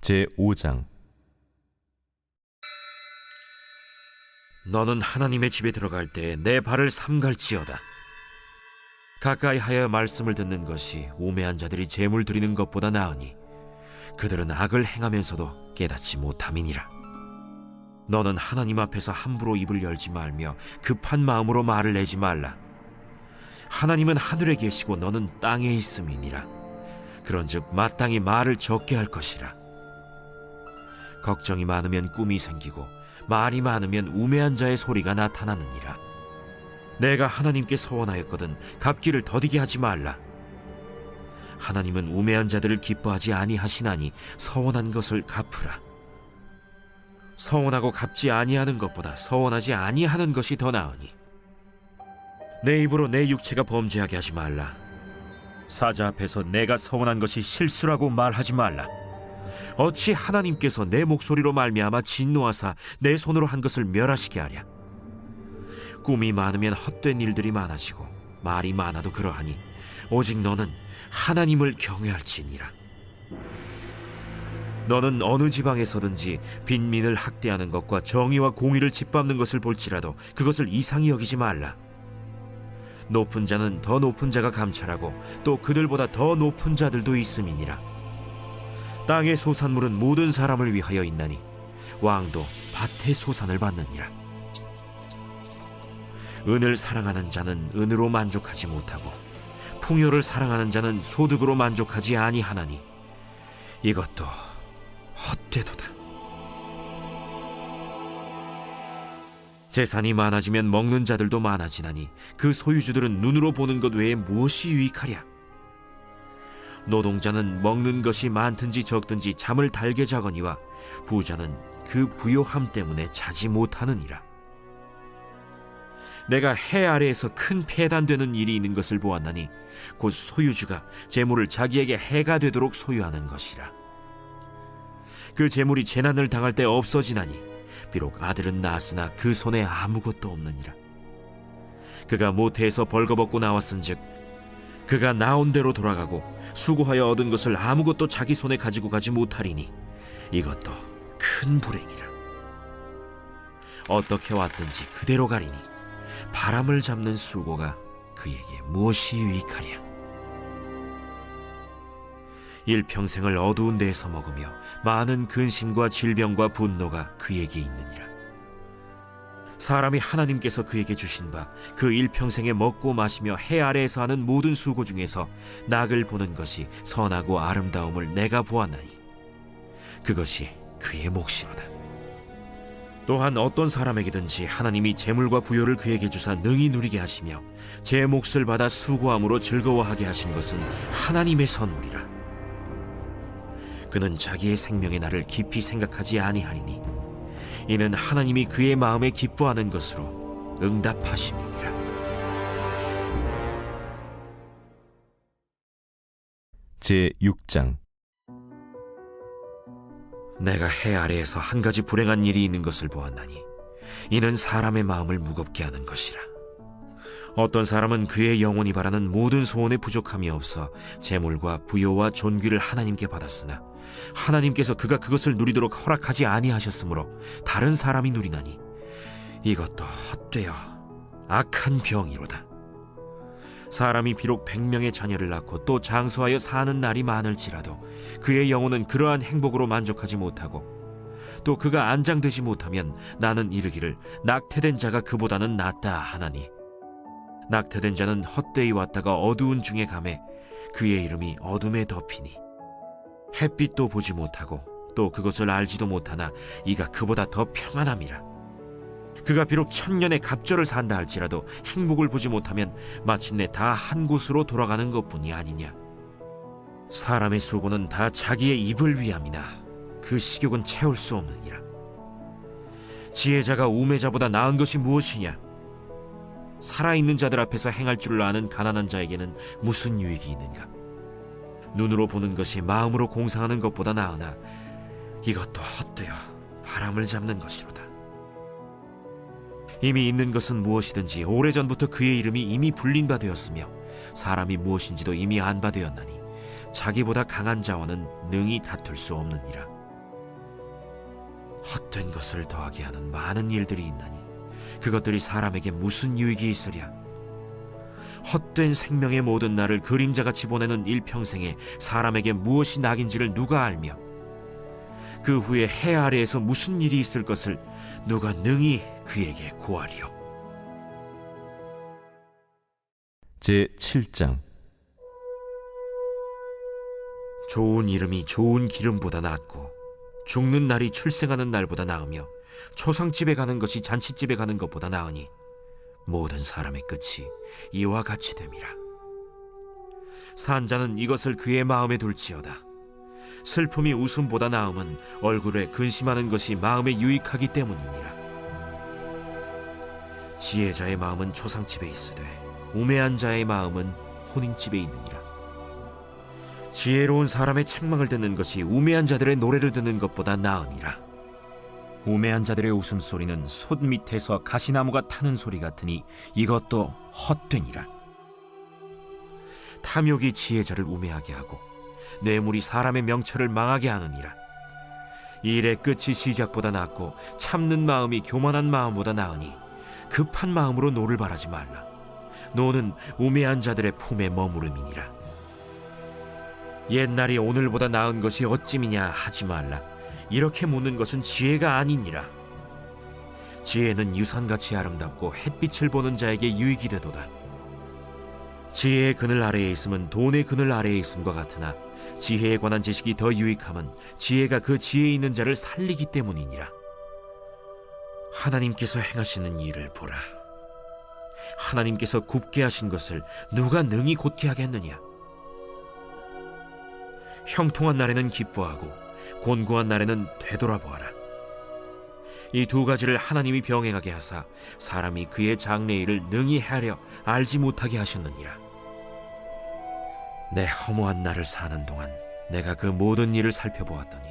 제5장. 너는 하나님의 집에 들어갈 때 내 발을 삼갈지어다. 가까이 하여 말씀을 듣는 것이 우매한 자들이 재물 드리는 것보다 나으니 그들은 악을 행하면서도 깨닫지 못함이니라. 너는 하나님 앞에서 함부로 입을 열지 말며 급한 마음으로 말을 내지 말라. 하나님은 하늘에 계시고 너는 땅에 있음이니라. 그런즉 마땅히 말을 적게 할 것이라. 걱정이 많으면 꿈이 생기고 말이 많으면 우매한 자의 소리가 나타나느니라. 내가 하나님께 서원하였거든 갚기를 더디게 하지 말라. 하나님은 우매한 자들을 기뻐하지 아니하시나니 서원한 것을 갚으라. 서원하고 갚지 아니하는 것보다 서원하지 아니하는 것이 더 나으니 내 입으로 내 육체가 범죄하게 하지 말라. 사자 앞에서 내가 서원한 것이 실수라고 말하지 말라. 어찌 하나님께서 내 목소리로 말미암아 진노하사 내 손으로 한 것을 멸하시게 하랴. 꿈이 많으면 헛된 일들이 많아지고 말이 많아도 그러하니 오직 너는 하나님을 경외할지니라. 너는 어느 지방에서든지 빈민을 학대하는 것과 정의와 공의를 짓밟는 것을 볼지라도 그것을 이상히 여기지 말라. 높은 자는 더 높은 자가 감찰하고 또 그들보다 더 높은 자들도 있음이니라. 땅의 소산물은 모든 사람을 위하여 있나니 왕도 밭의 소산을 받느니라. 은을 사랑하는 자는 은으로 만족하지 못하고 풍요를 사랑하는 자는 소득으로 만족하지 아니하나니 이것도 헛되도다. 재산이 많아지면 먹는 자들도 많아지나니 그 소유주들은 눈으로 보는 것 외에 무엇이 유익하랴. 노동자는 먹는 것이 많든지 적든지 잠을 달게 자거니와 부자는 그 부요함 때문에 자지 못하느니라. 내가 해 아래에서 큰 폐단되는 일이 있는 것을 보았나니 곧 소유주가 재물을 자기에게 해가 되도록 소유하는 것이라. 그 재물이 재난을 당할 때 없어지나니 비록 아들은 낳았으나 그 손에 아무것도 없느니라. 그가 모태에서 벌거벗고 나왔은즉 그가 나온 대로 돌아가고 수고하여 얻은 것을 아무것도 자기 손에 가지고 가지 못하리니 이것도 큰 불행이라. 어떻게 왔든지 그대로 가리니 바람을 잡는 수고가 그에게 무엇이 유익하랴. 일평생을 어두운 데에서 먹으며 많은 근심과 질병과 분노가 그에게 있느니라. 사람이 하나님께서 그에게 주신 바 그 일평생에 먹고 마시며 해 아래에서 하는 모든 수고 중에서 낙을 보는 것이 선하고 아름다움을 내가 보았나니 그것이 그의 몫이로다. 또한 어떤 사람에게든지 하나님이 재물과 부요를 그에게 주사 능히 누리게 하시며 제 몫을 받아 수고함으로 즐거워하게 하신 것은 하나님의 선물이라. 그는 자기의 생명의 날을 깊이 생각하지 아니하리니 이는 하나님이 그의 마음에 기뻐하는 것으로 응답하심이니라. 제6장. 내가 해 아래에서 한 가지 불행한 일이 있는 것을 보았나니 이는 사람의 마음을 무겁게 하는 것이라. 어떤 사람은 그의 영혼이 바라는 모든 소원에 부족함이 없어 재물과 부요와 존귀를 하나님께 받았으나 하나님께서 그가 그것을 누리도록 허락하지 아니하셨으므로 다른 사람이 누리나니 이것도 헛되어 악한 병이로다. 사람이 비록 100명의 자녀를 낳고 또 장수하여 사는 날이 많을지라도 그의 영혼은 그러한 행복으로 만족하지 못하고 또 그가 안장되지 못하면 나는 이르기를 낙태된 자가 그보다는 낫다 하나니 낙태된 자는 헛되이 왔다가 어두운 중에 가매 그의 이름이 어둠에 덮이니 햇빛도 보지 못하고 또 그것을 알지도 못하나 이가 그보다 더 평안함이라. 그가 비록 1000년의 갑절을 산다 할지라도 행복을 보지 못하면 마침내 다 한 곳으로 돌아가는 것뿐이 아니냐. 사람의 수고는 다 자기의 입을 위함이나 그 식욕은 채울 수 없느니라. 지혜자가 우매자보다 나은 것이 무엇이냐. 살아있는 자들 앞에서 행할 줄을 아는 가난한 자에게는 무슨 유익이 있는가. 눈으로 보는 것이 마음으로 공상하는 것보다 나으나 이것도 헛되어 바람을 잡는 것이로다. 이미 있는 것은 무엇이든지 오래전부터 그의 이름이 이미 불린 바 되었으며 사람이 무엇인지도 이미 안 바 되었나니 자기보다 강한 자와는 능히 다툴 수 없느니라. 헛된 것을 더하게 하는 많은 일들이 있나니 그것들이 사람에게 무슨 유익이 있으랴. 헛된 생명의 모든 날을 그림자같이 보내는 일평생에 사람에게 무엇이 낙인지를 누가 알며 그 후에 해 아래에서 무슨 일이 있을 것을 누가 능히 그에게 고하리요. 제7장. 좋은 이름이 좋은 기름보다 낫고 죽는 날이 출생하는 날보다 나으며 초상집에 가는 것이 잔치집에 가는 것보다 나으니 모든 사람의 끝이 이와 같이 됨이라. 산자는 이것을 그의 마음에 둘지어다. 슬픔이 웃음보다 나음은 얼굴에 근심하는 것이 마음에 유익하기 때문이니라. 지혜자의 마음은 초상집에 있으되 우매한 자의 마음은 혼인집에 있느니라. 지혜로운 사람의 책망을 듣는 것이 우매한 자들의 노래를 듣는 것보다 나으니라. 우매한 자들의 웃음소리는 솥 밑에서 가시나무가 타는 소리 같으니 이것도 헛되니라. 탐욕이 지혜자를 우매하게 하고 뇌물이 사람의 명철을 망하게 하느니라. 일의 끝이 시작보다 낫고 참는 마음이 교만한 마음보다 나으니 급한 마음으로 노를 바라지 말라. 노는 우매한 자들의 품에 머무름이니라. 옛날이 오늘보다 나은 것이 어찌미냐 하지 말라. 이렇게 묻는 것은 지혜가 아니니라. 지혜는 유산같이 아름답고 햇빛을 보는 자에게 유익이 되도다. 지혜의 그늘 아래에 있음은 돈의 그늘 아래에 있음과 같으나 지혜에 관한 지식이 더 유익함은 지혜가 그 지혜 있는 자를 살리기 때문이니라. 하나님께서 행하시는 일을 보라. 하나님께서 굽게 하신 것을 누가 능히 곧게 하겠느냐. 형통한 날에는 기뻐하고 곤고한 날에는 되돌아보아라. 이 두 가지를 하나님이 병행하게 하사 사람이 그의 장래일을 능히 헤아려 알지 못하게 하셨느니라. 내 허무한 날을 사는 동안 내가 그 모든 일을 살펴보았더니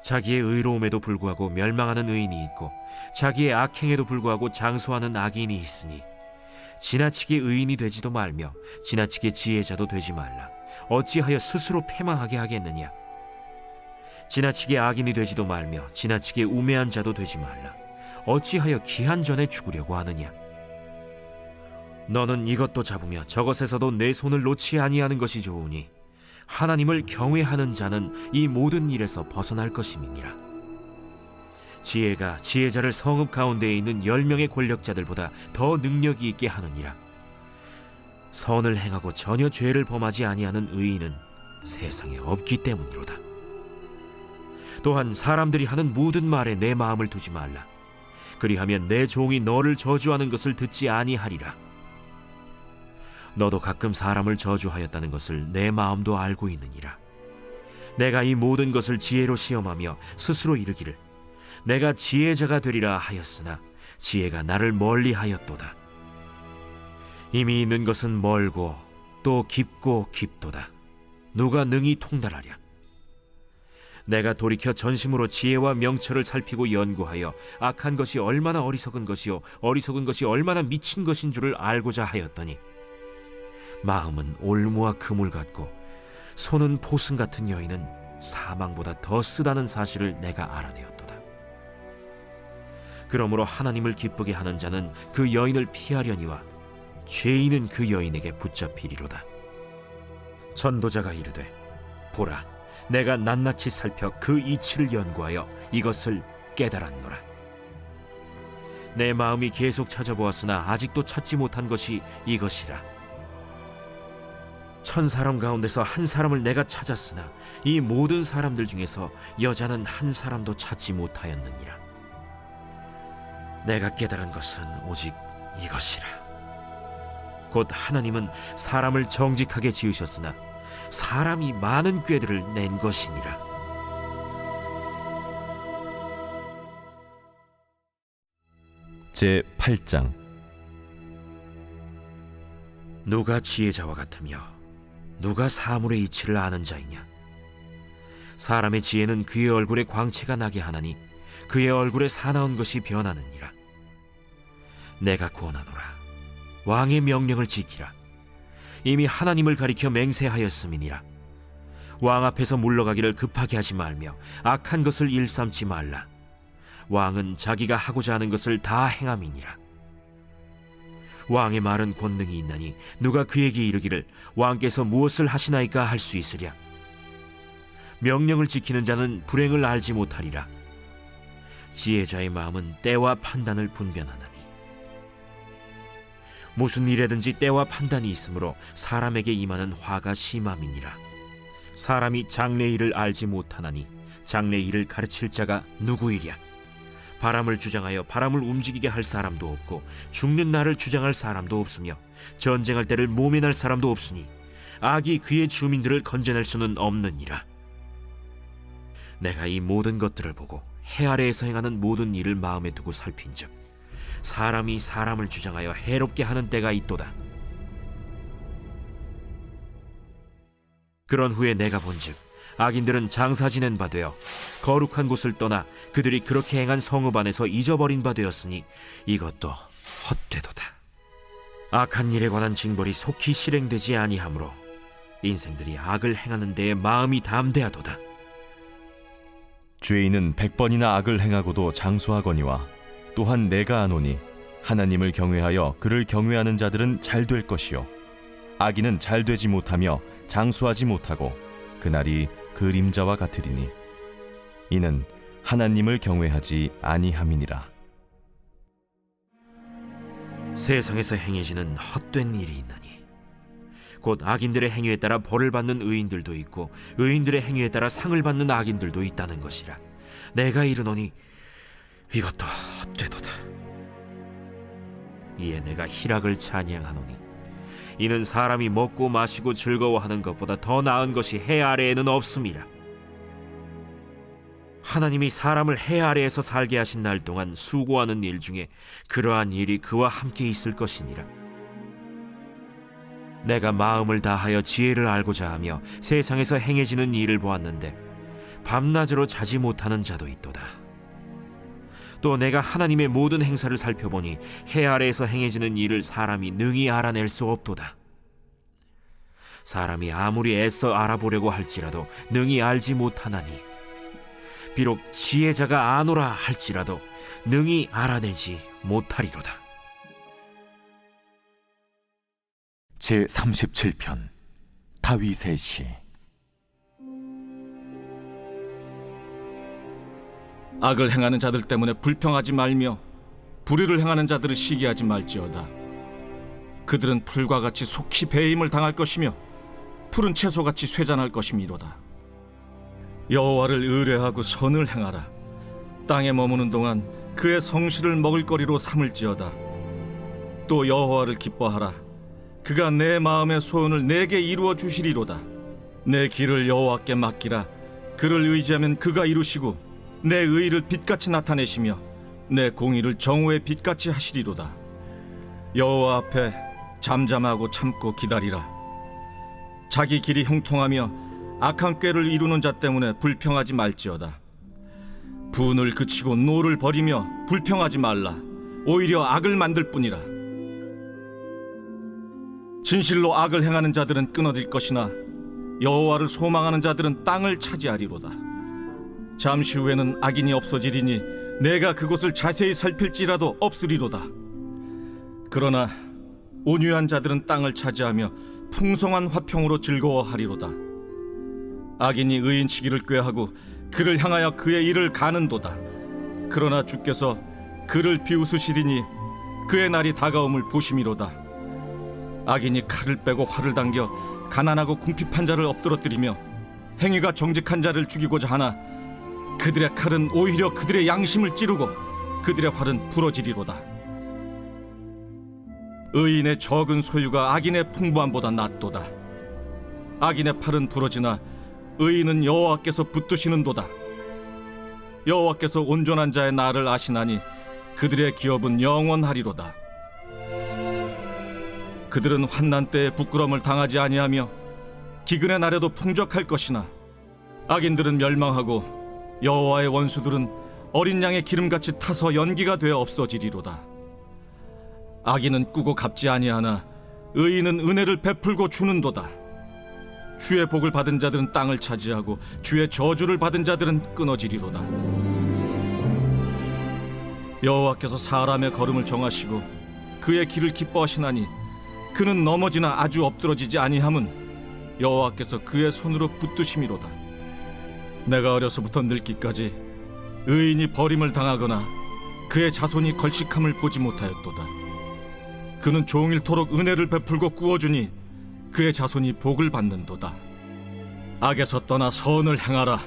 자기의 의로움에도 불구하고 멸망하는 의인이 있고 자기의 악행에도 불구하고 장수하는 악인이 있으니 지나치게 의인이 되지도 말며 지나치게 지혜자도 되지 말라. 어찌하여 스스로 패망하게 하겠느냐. 지나치게 악인이 되지도 말며 지나치게 우매한 자도 되지 말라. 어찌하여 기한 전에 죽으려고 하느냐. 너는 이것도 잡으며 저것에서도 내 손을 놓지 아니하는 것이 좋으니 하나님을 경외하는 자는 이 모든 일에서 벗어날 것임이니라. 지혜가 지혜자를 성읍 가운데에 있는 10명의 권력자들보다 더 능력이 있게 하느니라. 선을 행하고 전혀 죄를 범하지 아니하는 의인은 세상에 없기 때문이로다. 또한 사람들이 하는 모든 말에 내 마음을 두지 말라. 그리하면 내 종이 너를 저주하는 것을 듣지 아니하리라. 너도 가끔 사람을 저주하였다는 것을 내 마음도 알고 있느니라. 내가 이 모든 것을 지혜로 시험하며 스스로 이르기를 내가 지혜자가 되리라 하였으나 지혜가 나를 멀리하였도다. 이미 있는 것은 멀고 또 깊고 깊도다. 누가 능히 통달하랴. 내가 돌이켜 전심으로 지혜와 명철을 살피고 연구하여 악한 것이 얼마나 어리석은 것이요 어리석은 것이 얼마나 미친 것인 줄을 알고자 하였더니 마음은 올무와 그물 같고 손은 포승 같은 여인은 사망보다 더 쓰다는 사실을 내가 알아내었도다. 그러므로 하나님을 기쁘게 하는 자는 그 여인을 피하려니와 죄인은 그 여인에게 붙잡히리로다. 전도자가 이르되 보라, 내가 낱낱이 살펴 그 이치를 연구하여 이것을 깨달았노라. 내 마음이 계속 찾아보았으나 아직도 찾지 못한 것이 이것이라. 1000사람 가운데서 한 사람을 내가 찾았으나 이 모든 사람들 중에서 여자는 한 사람도 찾지 못하였느니라. 내가 깨달은 것은 오직 이것이라. 곧 하나님은 사람을 정직하게 지으셨으나 사람이 많은 꾀들을 낸 것이니라. 제8장. 누가 지혜자와 같으며 누가 사물의 이치를 아는 자이냐. 사람의 지혜는 그의 얼굴에 광채가 나게 하나니 그의 얼굴에 사나운 것이 변하느니라. 내가 구원하노라. 왕의 명령을 지키라. 이미 하나님을 가리켜 맹세하였음이니라. 왕 앞에서 물러가기를 급하게 하지 말며 악한 것을 일삼지 말라. 왕은 자기가 하고자 하는 것을 다 행함이니라. 왕의 말은 권능이 있나니 누가 그에게 이르기를 왕께서 무엇을 하시나이까 할 수 있으랴. 명령을 지키는 자는 불행을 알지 못하리라. 지혜자의 마음은 때와 판단을 분별하나니 무슨 일에든지 때와 판단이 있으므로 사람에게 임하는 화가 심함이니라. 사람이 장래 일을 알지 못하나니 장래 일을 가르칠 자가 누구이랴. 바람을 주장하여 바람을 움직이게 할 사람도 없고 죽는 날을 주장할 사람도 없으며 전쟁할 때를 모면할 사람도 없으니 악이 그의 주민들을 건져낼 수는 없느니라. 내가 이 모든 것들을 보고 해 아래에서 행하는 모든 일을 마음에 두고 살핀즉 사람이 사람을 주장하여 해롭게 하는 때가 있도다. 그런 후에 내가 본즉 악인들은 장사 지낸 바 되어 거룩한 곳을 떠나 그들이 그렇게 행한 성읍 안에서 잊어버린 바 되었으니 이것도 헛되도다. 악한 일에 관한 징벌이 속히 실행되지 아니하므로 인생들이 악을 행하는 데에 마음이 담대하도다. 죄인은 100번이나 악을 행하고도 장수하거니와 또한 내가 아노니 하나님을 경외하여 그를 경외하는 자들은 잘 될 것이요 악인은 잘 되지 못하며 장수하지 못하고 그날이 그림자와 같으리니 이는 하나님을 경외하지 아니함이니라. 세상에서 행해지는 헛된 일이 있나니 곧 악인들의 행위에 따라 벌을 받는 의인들도 있고 의인들의 행위에 따라 상을 받는 악인들도 있다는 것이라. 내가 이르노니 이것도 헛되도다. 이에 내가 희락을 찬양하노니 이는 사람이 먹고 마시고 즐거워하는 것보다 더 나은 것이 해 아래에는 없음이라. 하나님이 사람을 해 아래에서 살게 하신 날 동안 수고하는 일 중에 그러한 일이 그와 함께 있을 것이니라. 내가 마음을 다하여 지혜를 알고자 하며 세상에서 행해지는 일을 보았는데 밤낮으로 자지 못하는 자도 있도다. 또 내가 하나님의 모든 행사를 살펴보니 해 아래에서 행해지는 일을 사람이 능히 알아낼 수 없도다. 사람이 아무리 애써 알아보려고 할지라도 능히 알지 못하나니 비록 지혜자가 아노라 할지라도 능히 알아내지 못하리로다. 제37편 다윗의 시. 악을 행하는 자들 때문에 불평하지 말며 불의를 행하는 자들을 시기하지 말지어다. 그들은 풀과 같이 속히 배임을 당할 것이며 푸른 채소같이 쇠잔할 것이미로다. 여호와를 의뢰하고 선을 행하라. 땅에 머무는 동안 그의 성실을 먹을거리로 삼을지어다. 또 여호와를 기뻐하라. 그가 내 마음의 소원을 내게 이루어 주시리로다. 내 길을 여호와께 맡기라. 그를 의지하면 그가 이루시고 내 의를 빛같이 나타내시며 내 공의를 정오의 빛같이 하시리로다. 여호와 앞에 잠잠하고 참고 기다리라. 자기 길이 형통하며 악한 꾀를 이루는 자 때문에 불평하지 말지어다. 분을 그치고 노를 버리며 불평하지 말라. 오히려 악을 만들 뿐이라. 진실로 악을 행하는 자들은 끊어질 것이나 여호와를 소망하는 자들은 땅을 차지하리로다. 잠시 후에는 악인이 없어지리니 내가 그곳을 자세히 살필지라도 없으리로다. 그러나 온유한 자들은 땅을 차지하며 풍성한 화평으로 즐거워하리로다. 악인이 의인치기를 꾀하고 그를 향하여 그의 일을 가는도다. 그러나 주께서 그를 비웃으시리니 그의 날이 다가옴을 보심이로다. 악인이 칼을 빼고 활을 당겨 가난하고 궁핍한 자를 엎드러뜨리며 행위가 정직한 자를 죽이고자 하나 그들의 칼은 오히려 그들의 양심을 찌르고 그들의 활은 부러지리로다. 의인의 적은 소유가 악인의 풍부함보다 낫도다. 악인의 팔은 부러지나 의인은 여호와께서 붙드시는도다. 여호와께서 온전한 자의 날을 아시나니 그들의 기업은 영원하리로다. 그들은 환난 때에 부끄러움을 당하지 아니하며 기근의 날에도 풍족할 것이나 악인들은 멸망하고 여호와의 원수들은 어린 양의 기름같이 타서 연기가 되어 없어지리로다. 악인은 꾸고 갚지 아니하나 의인은 은혜를 베풀고 주는도다. 주의 복을 받은 자들은 땅을 차지하고 주의 저주를 받은 자들은 끊어지리로다. 여호와께서 사람의 걸음을 정하시고 그의 길을 기뻐하시나니 그는 넘어지나 아주 엎드러지지 아니함은 여호와께서 그의 손으로 붙드심이로다. 내가 어려서부터 늙기까지 의인이 버림을 당하거나 그의 자손이 걸식함을 보지 못하였도다. 그는 종일토록 은혜를 베풀고 구워주니 그의 자손이 복을 받는도다. 악에서 떠나 선을 행하라.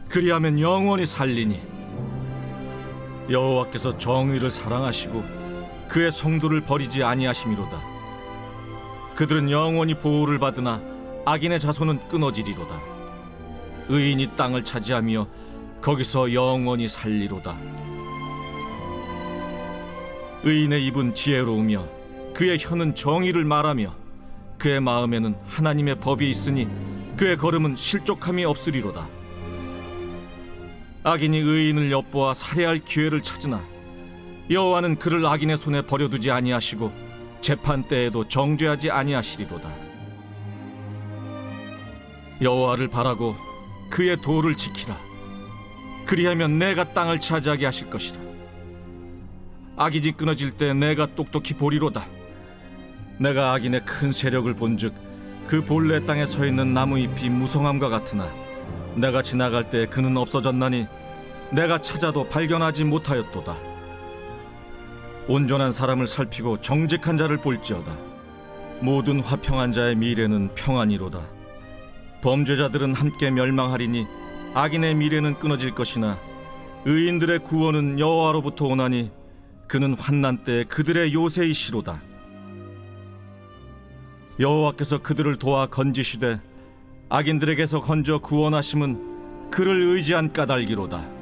그리하면 영원히 살리니. 여호와께서 정의를 사랑하시고 그의 성도를 버리지 아니하심이로다. 그들은 영원히 보호를 받으나 악인의 자손은 끊어지리로다. 의인이 땅을 차지하며 거기서 영원히 살리로다. 의인의 입은 지혜로우며 그의 혀는 정의를 말하며 그의 마음에는 하나님의 법이 있으니 그의 걸음은 실족함이 없으리로다. 악인이 의인을 엿보아 살해할 기회를 찾으나 여호와는 그를 악인의 손에 버려두지 아니하시고 재판 때에도 정죄하지 아니하시리로다. 여호와를 바라고 그의 도를 지키라. 그리하면 내가 땅을 차지하게 하실 것이라. 악인이 끊어질 때 내가 똑똑히 보리로다. 내가 악인의 큰 세력을 본즉 그 본래 땅에 서 있는 나무잎이 무성함과 같으나 내가 지나갈 때 그는 없어졌나니 내가 찾아도 발견하지 못하였도다. 온전한 사람을 살피고 정직한 자를 볼지어다. 모든 화평한 자의 미래는 평안이로다. 범죄자들은 함께 멸망하리니 악인의 미래는 끊어질 것이나 의인들의 구원은 여호와로부터 오나니 그는 환난 때에 그들의 요새이시로다. 여호와께서 그들을 도와 건지시되 악인들에게서 건져 구원하심은 그를 의지한 까닭이로다.